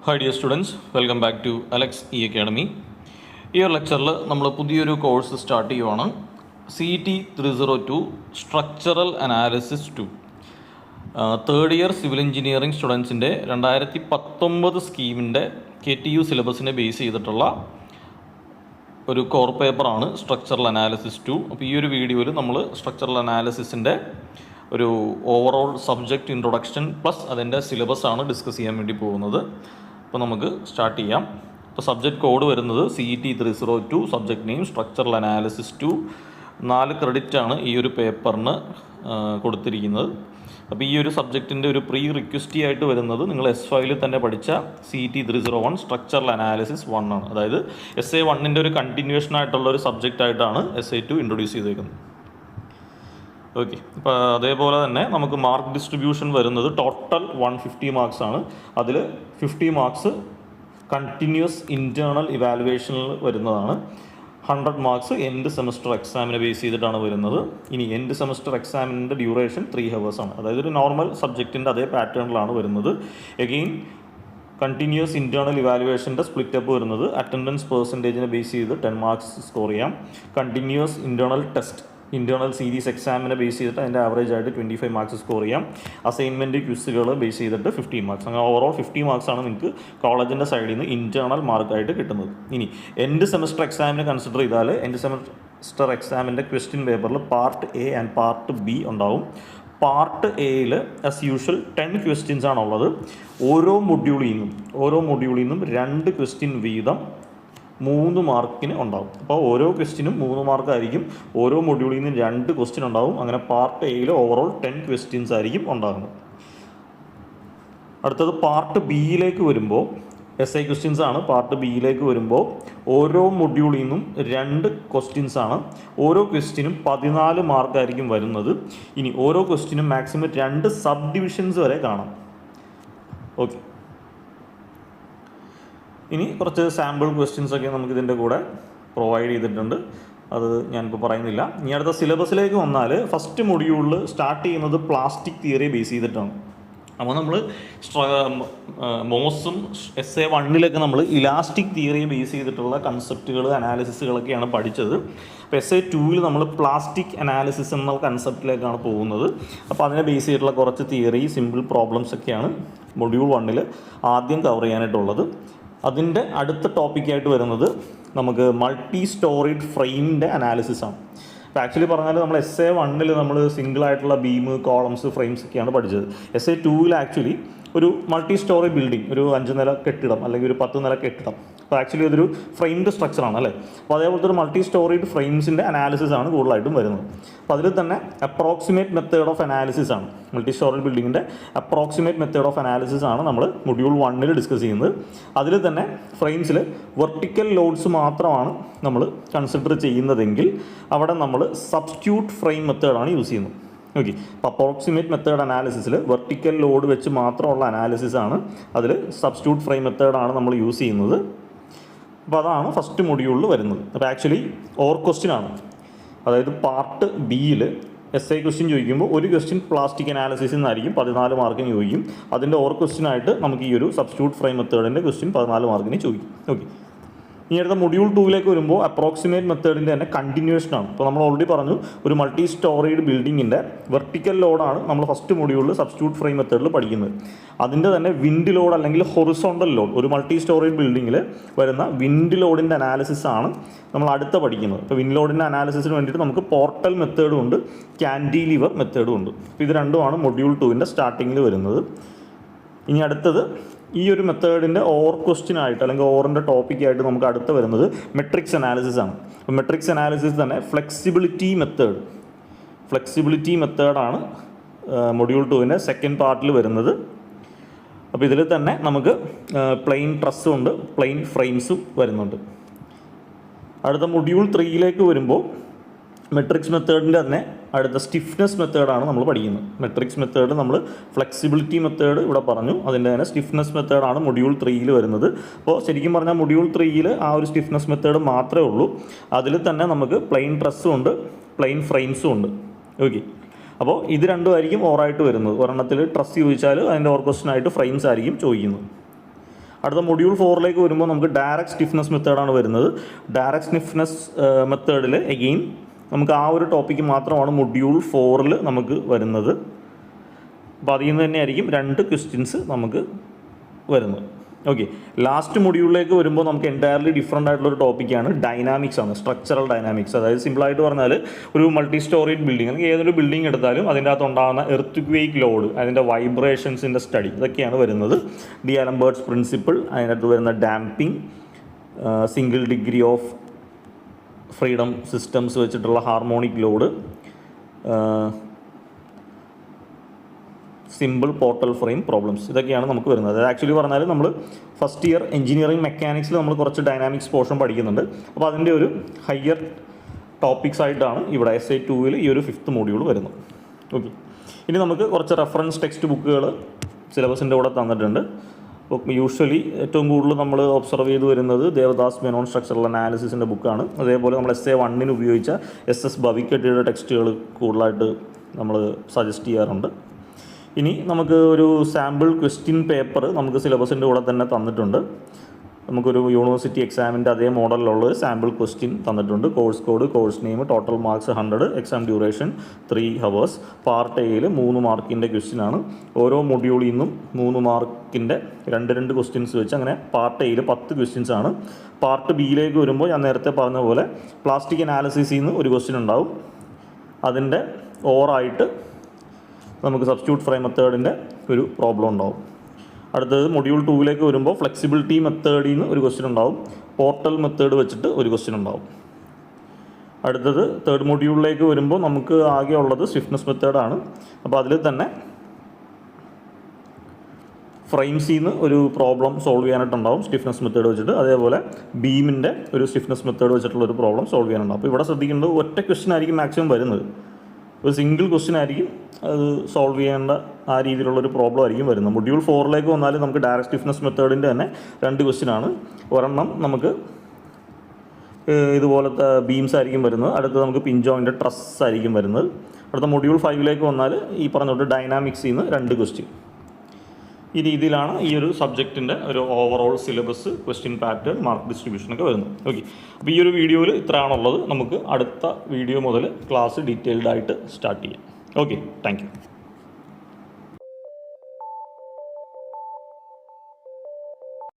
Hi dear students, welcome back to Alex E Academy. ഈ ഒരു ലെക്ചറിൽ നമ്മൾ പുതിയൊരു കോഴ്സ് സ്റ്റാർട്ട് ചെയ്യുവാണ്. CET 302 structural analysis 2 third year civil engineering സ്റ്റുഡൻസിൻ്റെ 2019 സ്കീമിൻ്റെ KTU സിലബസിനെ ബേസ് ചെയ്തിട്ടുള്ള ഒരു കോർ പേപ്പറാണ് സ്ട്രക്ചറൽ അനാലിസിസ് 2. അപ്പോൾ ഈ ഒരു വീഡിയോയിൽ നമ്മൾ സ്ട്രക്ചറൽ അനാലിസിസിൻ്റെ ഒരു ഓവറോൾ സബ്ജക്റ്റ് ഇൻട്രൊഡക്ഷൻ പ്ലസ് അതിൻ്റെ സിലബസാണ് ഡിസ്കസ് ചെയ്യാൻ വേണ്ടി പോകുന്നത്. അപ്പോൾ നമുക്ക് സ്റ്റാർട്ട് ചെയ്യാം. ഇപ്പോൾ സബ്ജക്റ്റ് കോഡ് വരുന്നത് CET 302, subject name structural analysis 2. 4 ക്രെഡിറ്റാണ് ഈ ഒരു പേപ്പറിന് കൊടുത്തിരിക്കുന്നത്. അപ്പോൾ ഈ ഒരു സബ്ജക്റ്റിൻ്റെ ഒരു പ്രീ റിക്വസ്റ്റി ആയിട്ട് വരുന്നത് നിങ്ങൾ S5 തന്നെ പഠിച്ച CET 301 സ്ട്രക്ചറൽ അനാലിസിസ് 1 ആണ്. അതായത് SA1ൻ്റെ ഒരു കണ്ടിന്യൂഷൻ ആയിട്ടുള്ള ഒരു സബ്ജക്റ്റ് ആയിട്ടാണ് SA2 ഇൻട്രൊഡ്യൂസ് ചെയ്തേക്കുന്നത്. ഓക്കെ, അപ്പോൾ അതേപോലെ തന്നെ നമുക്ക് മാർക്ക് ഡിസ്ട്രിബ്യൂഷൻ വരുന്നത് ടോട്ടൽ 150 മാർക്സ് ആണ്. അതിൽ 50 മാർക്സ് കണ്ടിന്യൂസ് ഇൻറ്റേർണൽ ഇവാലുവേഷനിൽ വരുന്നതാണ്. 100 മാർക്സ് എൻഡ് സെമസ്റ്റർ എക്സാമിനെ ബേസ് ചെയ്തിട്ടാണ് വരുന്നത്. ഇനി എൻഡ് സെമസ്റ്റർ എക്സാമിൻ്റെ ഡ്യൂറേഷൻ 3 hours ആണ്. അതായത് ഒരു നോർമൽ സബ്ജക്റ്റിൻ്റെ അതേ പാറ്റേണിലാണ് വരുന്നത്. എഗെയിൻ കണ്ടിന്യൂസ് ഇൻറ്റേർണൽ ഇവാലുവേഷൻ്റെ സ്പ്ലിറ്റപ്പ് വരുന്നത് അറ്റൻഡൻസ് പെർസെൻറ്റേജിനെ ബേസ് ചെയ്ത് 10 മാർക്സ് സ്കോർ ചെയ്യാം. Continuous internal test internal series എക്സാമിനെ ബേസ് ചെയ്തിട്ട് അതിൻ്റെ ആവറേജ് ആയിട്ട് 25 മാർക്സ് സ്കോർ ചെയ്യാം. അസൈൻമെൻറ്റ് ക്വിസുകൾ ബേസ് ചെയ്തിട്ട് 15 മാർക്സ്. അങ്ങനെ ഓവറോൾ 50 മാർക്സാണ് നിങ്ങൾക്ക് കോളേജിൻ്റെ സൈഡിൽ നിന്ന് ഇൻറ്റേർണൽ മാർക്കായിട്ട് കിട്ടുന്നത്. ഇനി എൻഡ് സെമസ്റ്റർ എക്സാമിനെ കൺസിഡർ ചെയ്താൽ എൻഡ് സെമസ്റ്റർ എക്സാമിൻ്റെ ക്വസ്റ്റ്യൻ പേപ്പറിൽ part A and part B ഉണ്ടാവും. പാർട്ട് എയിൽ ആസ് യൂഷ്വൽ 10 ക്വസ്റ്റ്യൻസ് ആണുള്ളത്. ഓരോ മൊഡ്യൂളിൽ നിന്നും 2 ക്വസ്റ്റ്യൻ വീതം 3 മാർക്കിന് ഉണ്ടാവും. അപ്പോൾ ഓരോ ക്വസ്റ്റിനും 3 മാർക്കായിരിക്കും. ഓരോ മൊഡ്യൂളിൽ നിന്ന് 2 ക്വസ്റ്റ്യൻ ഉണ്ടാവും. അങ്ങനെ പാർട്ട് എയിൽ ഓവറോൾ 10 ക്വസ്റ്റ്യൻസ് ആയിരിക്കും ഉണ്ടാകുന്നത്. അടുത്തത് പാർട്ട് ബിയിലേക്ക് വരുമ്പോൾ SI ക്വസ്റ്റ്യൻസ് ആണ്. പാർട്ട് ബിയിലേക്ക് വരുമ്പോൾ ഓരോ മൊഡ്യൂളിൽ നിന്നും 2 ക്വസ്റ്റ്യൻസ് ആണ്. ഓരോ ക്വസ്റ്റ്യനും 14 മാർക്കായിരിക്കും വരുന്നത്. ഇനി ഓരോ ക്വസ്റ്റ്യനും മാക്സിമം 2 സബ് ഡിവിഷൻസ് വരെ കാണാം. ഓക്കെ, ഇനി കുറച്ച് സാമ്പിൾ ക്വസ്റ്റ്യൻസൊക്കെ നമുക്കിതിൻ്റെ കൂടെ പ്രൊവൈഡ് ചെയ്തിട്ടുണ്ട്. അത് ഞാനിപ്പോൾ പറയുന്നില്ല. ഇനി അടുത്ത സിലബസിലേക്ക് വന്നാൽ ഫസ്റ്റ് മൊഡ്യൂളിൽ സ്റ്റാർട്ട് ചെയ്യുന്നത് പ്ലാസ്റ്റിക് തിയറി ബേസ് ചെയ്തിട്ടാണ്. അപ്പോൾ നമ്മൾ മോസും SA1 നമ്മൾ ഇലാസ്റ്റിക് തിയറിയെ ബേസ് ചെയ്തിട്ടുള്ള കൺസെപ്റ്റുകൾ അനാലിസിസുകളൊക്കെയാണ് പഠിച്ചത്. അപ്പോൾ SA2 നമ്മൾ പ്ലാസ്റ്റിക് അനാലിസിസ് എന്ന കൺസെപ്റ്റിലേക്കാണ് പോകുന്നത്. അപ്പോൾ അതിനെ ബേസ് ചെയ്തിട്ടുള്ള കുറച്ച് തിയറി, സിമ്പിൾ പ്രോബ്ലംസ് ഒക്കെയാണ് മൊഡ്യൂൾ 1 ആദ്യം കവർ ചെയ്യാനായിട്ടുള്ളത്. അതിൻ്റെ അടുത്ത ടോപ്പിക്കായിട്ട് വരുന്നത് നമുക്ക് മൾട്ടി സ്റ്റോറേഡ് ഫ്രെയിമിൻ്റെ അനാലിസിസ് ആണ്. അപ്പോൾ ആക്ച്വലി പറഞ്ഞാൽ നമ്മൾ SA1 നമ്മൾ സിംഗിളായിട്ടുള്ള ബീം, കോളംസ്, ഫ്രെയിംസ് ഒക്കെയാണ് പഠിച്ചത്. SA2 ആക്ച്വലി ഒരു മൾട്ടി സ്റ്റോറി ബിൽഡിംഗ്, ഒരു 5 നില കെട്ടിടം അല്ലെങ്കിൽ ഒരു 10 നില കെട്ടിടം. അപ്പോൾ ആക്ച്വലി അതൊരു ഫ്രെയിംഡ് സ്ട്രക്ചറാണ് അല്ലേ. അപ്പോൾ അതേപോലത്തെ ഒരു മൾട്ടി സ്റ്റോറീഡ് ഫ്രെയിംസിൻ്റെ അനാലിസിസ് ആണ് കൂടുതലായിട്ടും വരുന്നത്. അപ്പോൾ അതിൽ തന്നെ അപ്രോക്സിമേറ്റ് മെത്തേഡ് ഓഫ് അനാലിസിസ് ആണ്, മൾട്ടി സ്റ്റോറീഡ് ബിൽഡിങ്ങിൻ്റെ അപ്രോക്സിമേറ്റ് മെത്തേഡ് ഓഫ് അനാലിസിസ് ആണ് നമ്മൾ മൊഡ്യൂൾ 1 ഡിസ്കസ് ചെയ്യുന്നത്. അതിൽ തന്നെ ഫ്രെയിംസിൽ വെർട്ടിക്കൽ ലോഡ്സ് മാത്രമാണ് നമ്മൾ കൺസിഡർ ചെയ്യുന്നതെങ്കിൽ അവിടെ നമ്മൾ സബ്സ്റ്റിറ്റ്യൂട്ട് ഫ്രെയിം മെത്തേഡാണ് യൂസ് ചെയ്യുന്നത്. ഓക്കെ, അപ്പോൾ അപ്രോക്സിമേറ്റ് മെത്തേഡ് അനാലിസിസിൽ വെർട്ടിക്കൽ ലോഡ് വെച്ച് മാത്രമുള്ള അനാലിസിസ് ആണ്. അതിൽ സബ്സ്റ്റിറ്റ്യൂട്ട് ഫ്രെയിം മെത്തേഡാണ് നമ്മൾ യൂസ് ചെയ്യുന്നത്. അപ്പോൾ അതാണ് ഫസ്റ്റ് മൊഡ്യൂളിൽ വരുന്നത്. അപ്പോൾ ആക്ച്വലി ഓർ ക്വസ്റ്റ്യൻ ആണ്. അതായത് പാർട്ട് ബിയിൽ SI ക്വസ്റ്റ്യൻ ചോദിക്കുമ്പോൾ ഒരു ക്വസ്റ്റ്യൻ പ്ലാസ്റ്റിക് അനാലിസിസിൽ നിന്നായിരിക്കും 14 മാർക്കിന് ചോദിക്കും. അതിൻ്റെ ഓർ ക്വസ്റ്റ്യൻ ആയിട്ട് നമുക്ക് ഈ ഒരു സബ്സ്റ്റിറ്റ്യൂട്ട് ഫ്രെയിം മെത്തേഡിൻ്റെ ക്വസ്റ്റ്യൻ 14 മാർക്കിന് ചോദിക്കും. ഓക്കെ, ഇനി അടുത്ത മൊഡ്യൂൾ 2 വരുമ്പോൾ അപ്രോക്സിമേറ്റ് മെത്തേഡിൻ്റെ തന്നെ കണ്ടിന്യൂഷനാണ്. അപ്പോൾ നമ്മൾ ഓൾറെഡി പറഞ്ഞു ഒരു മൾട്ടി സ്റ്റോറേഡ് ബിൽഡിങ്ങിൻ്റെ വെർട്ടിക്കൽ ലോഡാണ് നമ്മൾ ഫസ്റ്റ് മൊഡ്യൂളിൽ സബ്സ്റ്റിറ്റ്യൂട്ട് ഫ്രെയിം മെത്തേഡിൽ പഠിക്കുന്നത്. അതിൻ്റെ തന്നെ വിൻഡ് ലോഡ് അല്ലെങ്കിൽ ഹൊറിസോണ്ടൽ ലോഡ്, ഒരു മൾട്ടി സ്റ്റോറേഡ് ബിൽഡിങ്ങിൽ വരുന്ന വിൻഡ് ലോഡിൻ്റെ അനാലിസിസ് ആണ് നമ്മൾ അടുത്ത പഠിക്കുന്നത്. അപ്പോൾ വിൻഡ് ലോഡിൻ്റെ അനാലിസിസിന് വേണ്ടിയിട്ട് നമുക്ക് പോർട്ടൽ മെത്തേഡും ഉണ്ട്, ക്യാൻഡിലിവർ മെത്തേഡും ഉണ്ട്. അപ്പോൾ ഇത് രണ്ടുമാണ് മൊഡ്യൂൾ 2 സ്റ്റാർട്ടിങ്ങിൽ വരുന്നത്. ഇനി അടുത്തത് ഈ ഒരു മെത്തേഡിൻ്റെ ഓർ ക്വസ്റ്റ്യൻ ആയിട്ട് അല്ലെങ്കിൽ ഓറിൻ്റെ ടോപ്പിക്കായിട്ട് നമുക്ക് അടുത്ത് വരുന്നത് മെട്രിക്സ് അനാലിസിസ് ആണ്. അപ്പോൾ മെട്രിക്സ് അനാലിസിസ് തന്നെ ഫ്ലെക്സിബിലിറ്റി മെത്തേഡാണ് മൊഡ്യൂൾ 2 സെക്കൻഡ് പാർട്ടിൽ വരുന്നത്. അപ്പോൾ ഇതിൽ തന്നെ നമുക്ക് പ്ലെയിൻ ട്രസ്സും ഉണ്ട്, പ്ലെയിൻ ഫ്രെയിംസും വരുന്നുണ്ട്. അടുത്ത മൊഡ്യൂൾ 3 വരുമ്പോൾ മെട്രിക്സ് മെത്തേഡിൻ്റെ തന്നെ അടുത്ത സ്റ്റിഫ്നെസ് മെത്തേഡാണ് നമ്മൾ പഠിക്കുന്നത്. മെട്രിക്സ് മെത്തേഡ് നമ്മൾ ഫ്ലെക്സിബിലിറ്റി മെത്തേഡ് ഇവിടെ പറഞ്ഞു, അതിൻ്റെ തന്നെ സ്റ്റിഫ്നെസ് മെത്തേഡാണ് മൊഡ്യൂൾ 3 വരുന്നത്. അപ്പോൾ ശരിക്കും പറഞ്ഞാൽ മൊഡ്യൂൾ 3 ആ ഒരു സ്റ്റിഫ്നെസ് മെത്തേഡ് മാത്രമേ ഉള്ളൂ. അതിൽ തന്നെ നമുക്ക് പ്ലെയിൻ ട്രസ്സും ഉണ്ട്, പ്ലെയിൻ ഫ്രെയിംസും ഉണ്ട്. ഓക്കെ, അപ്പോൾ ഇത് രണ്ടുമായിരിക്കും ഓറായിട്ട് വരുന്നത്. ഒരെണ്ണത്തിൽ ട്രസ് ചോദിച്ചാൽ അതിൻ്റെ ഓർ ക്വസ്റ്റ്യൻ ആയിട്ട് ഫ്രെയിംസ് ആയിരിക്കും ചോദിക്കുന്നത്. അടുത്ത മൊഡ്യൂൾ 4 വരുമ്പോൾ നമുക്ക് ഡയറക്റ്റ് സ്റ്റിഫ്നെസ് മെത്തേഡാണ് വരുന്നത്. ഡയറക്റ്റ് സ്റ്റിഫ്നെസ് മെത്തേഡിൽ എഗെയിൻ നമുക്ക് ആ ഒരു ടോപ്പിക്ക് മാത്രമാണ് മൊഡ്യൂൾ 4 നമുക്ക് വരുന്നത്. അപ്പോൾ അതിൽ നിന്ന് തന്നെയായിരിക്കും 2 ക്വസ്റ്റ്യൻസ് നമുക്ക് വരുന്നത്. ഓക്കെ, ലാസ്റ്റ് മൊഡ്യൂളിലേക്ക് വരുമ്പോൾ നമുക്ക് എൻറ്റയർലി ഡിഫറെൻ്റ് ആയിട്ടുള്ളൊരു ടോപ്പിക്കാണ് ഡൈനാമിക്സ് ആണ്, സ്ട്രക്ചറൽ ഡൈനാമിക്സ്. അതായത് സിമ്പിളായിട്ട് പറഞ്ഞാൽ ഒരു മൾട്ടി സ്റ്റോറീഡ് ബിൽഡിംഗ് അല്ലെങ്കിൽ ഏതൊരു ബിൽഡിംഗ് എടുത്താലും അതിൻ്റെ അകത്ത് ഉണ്ടാകുന്ന എർത്ത്ക്വേക്ക് ലോഡ്, അതിൻ്റെ വൈബ്രേഷൻസിൻ്റെ സ്റ്റഡി, ഇതൊക്കെയാണ് വരുന്നത്. ഡി-അലംബേർട്ട്സ് പ്രിൻസിപ്പിൾ, അതിനകത്ത് വരുന്ന damping, single degree of freedom systems വെച്ചിട്ടുള്ള harmonic load, simple portal frame problems, ഇതൊക്കെയാണ് നമുക്ക് വരുന്നത്. അതായത് ആക്ച്വലി പറഞ്ഞാൽ നമ്മൾ ഫസ്റ്റ് ഇയർ എഞ്ചിനീയറിംഗ് മെക്കാനിക്സിൽ നമ്മൾ കുറച്ച് ഡൈനാമിക്സ് പോർഷൻ പഠിക്കുന്നുണ്ട്. അപ്പോൾ അതിൻ്റെ ഒരു ഹയർ ടോപ്പിക്സ് ആയിട്ടാണ് ഇവിടെ SI 2 ഈ ഒരു 5th മൊഡ്യൂൾ വരുന്നത്. ഓക്കെ, ഇനി നമുക്ക് കുറച്ച് റെഫറൻസ് ടെക്സ്റ്റ് ബുക്കുകൾ സിലബസിൻ്റെ കൂടെ തന്നിട്ടുണ്ട്. അപ്പോൾ യൂഷ്വലി ഏറ്റവും കൂടുതൽ നമ്മൾ ഒബ്സർവ് ചെയ്ത് വരുന്നത് ദേവദാസ് മേനോൻ സ്ട്രക്ചറൽ അനാലിസിസിൻ്റെ ബുക്കാണ്. അതേപോലെ നമ്മൾ SA 1 ഉപയോഗിച്ച SS ഭവിക്കട്ടിയുടെ ടെക്സ്റ്റുകൾ കൂടുതലായിട്ട് നമ്മൾ സജസ്റ്റ് ചെയ്യാറുണ്ട്. ഇനി നമുക്ക് ഒരു സാമ്പിൾ ക്വസ്റ്റ്യൻ പേപ്പർ നമുക്ക് സിലബസിൻ്റെ കൂടെ തന്നെ തന്നിട്ടുണ്ട്. നമുക്കൊരു യൂണിവേഴ്സിറ്റി എക്സാമിൻ്റെ അതേ മോഡലിലുള്ള സാമ്പിൾ ക്വസ്റ്റ്യൻ തന്നിട്ടുണ്ട്. Course code, course name, total marks 100, exam duration 3 hours. Part എയിൽ 3 മാർക്കിൻ്റെ ക്വസ്റ്റ്യനാണ്. ഓരോ മൊഡ്യൂളിൽ നിന്നും 3 മാർക്കിൻ്റെ 2 ക്വസ്റ്റ്യൻസ് വെച്ച് അങ്ങനെ പാർട്ട് എയിൽ 10 ക്വസ്റ്റ്യൻസ് ആണ്. പാർട്ട് ബിയിലേക്ക് വരുമ്പോൾ ഞാൻ നേരത്തെ പറഞ്ഞ പോലെ പ്ലാസ്റ്റിക് അനാലിസിസിൽ നിന്ന് ഒരു ക്വസ്റ്റ്യൻ ഉണ്ടാവും. അതിൻ്റെ ഓറായിട്ട് നമുക്ക് സബ്സ്റ്റിറ്റ്യൂട്ട് ഫ്രെയിം മെത്തേഡിൻ്റെ ഒരു പ്രോബ്ലം ഉണ്ടാവും. അടുത്തത് മൊഡ്യൂൾ 2 വരുമ്പോൾ ഫ്ലെക്സിബിലിറ്റി മെത്തേഡിൽ നിന്ന് ഒരു ക്വസ്റ്റ്യൻ ഉണ്ടാവും. പോർട്ടൽ മെത്തേഡ് വെച്ചിട്ട് ഒരു ക്വസ്റ്റ്യൻ ഉണ്ടാവും. അടുത്തത് 3rd മൊഡ്യൂളിലേക്ക് വരുമ്പോൾ നമുക്ക് ആകെ ഉള്ളത് സ്റ്റിഫ്നെസ് മെത്തേഡാണ്. അപ്പോൾ അതിൽ തന്നെ ഫ്രെയിംസിൽ നിന്ന് ഒരു പ്രോബ്ലം സോൾവ് ചെയ്യാനായിട്ടുണ്ടാവും സ്റ്റിഫ്നെസ് മെത്തേഡ് വെച്ചിട്ട്. അതേപോലെ ബീമിൻ്റെ ഒരു സ്റ്റിഫ്നെസ് മെത്തേഡ് വെച്ചിട്ടുള്ള ഒരു പ്രോബ്ലം സോൾവ് ചെയ്യാനുണ്ടാവും. അപ്പോൾ ഇവിടെ ശ്രദ്ധിക്കേണ്ടത് ഒറ്റ ക്വസ്റ്റ്യൻ ആയിരിക്കും മാക്സിമം വരുന്നത്. ഒരു സിംഗിൾ ക്വസ്റ്റ്യൻ ആയിരിക്കും അത് സോൾവ് ചെയ്യേണ്ട ആ രീതിയിലുള്ളൊരു പ്രോബ്ലം ആയിരിക്കും വരുന്നത്. മൊഡ്യൂൾ 4 വന്നാൽ നമുക്ക് ഡയറക്റ്റ് സ്റ്റിഫ്നെസ് മെത്തേഡിൻ്റെ തന്നെ 2 ക്വസ്റ്റ്യൻ ആണ്. ഒരെണ്ണം നമുക്ക് ഇതുപോലത്തെ ബീംസ് ആയിരിക്കും വരുന്നത്. അടുത്തത് നമുക്ക് പിൻ ജോയിൻ്റ് ട്രസ് ആയിരിക്കും വരുന്നത്. അടുത്ത മൊഡ്യൂൾ 5 വന്നാൽ ഈ പറഞ്ഞോട്ട് ഡൈനാമിക്സിൽ നിന്ന് 2 ക്വസ്റ്റ്യൻ. ഈ രീതിയിലാണ് ഈ ഒരു സബ്ജക്റ്റിൻ്റെ ഒരു overall syllabus, question pattern, mark ഡിസ്ട്രിബ്യൂഷനൊക്കെ വരുന്നത്. ഓക്കെ, അപ്പോൾ ഈ ഒരു വീഡിയോയിൽ ഇത്രയാണുള്ളത്. നമുക്ക് അടുത്ത വീഡിയോ മുതൽ ക്ലാസ് ഡീറ്റെയിൽഡ് ആയിട്ട് സ്റ്റാർട്ട് ചെയ്യാം. Okay, thank you.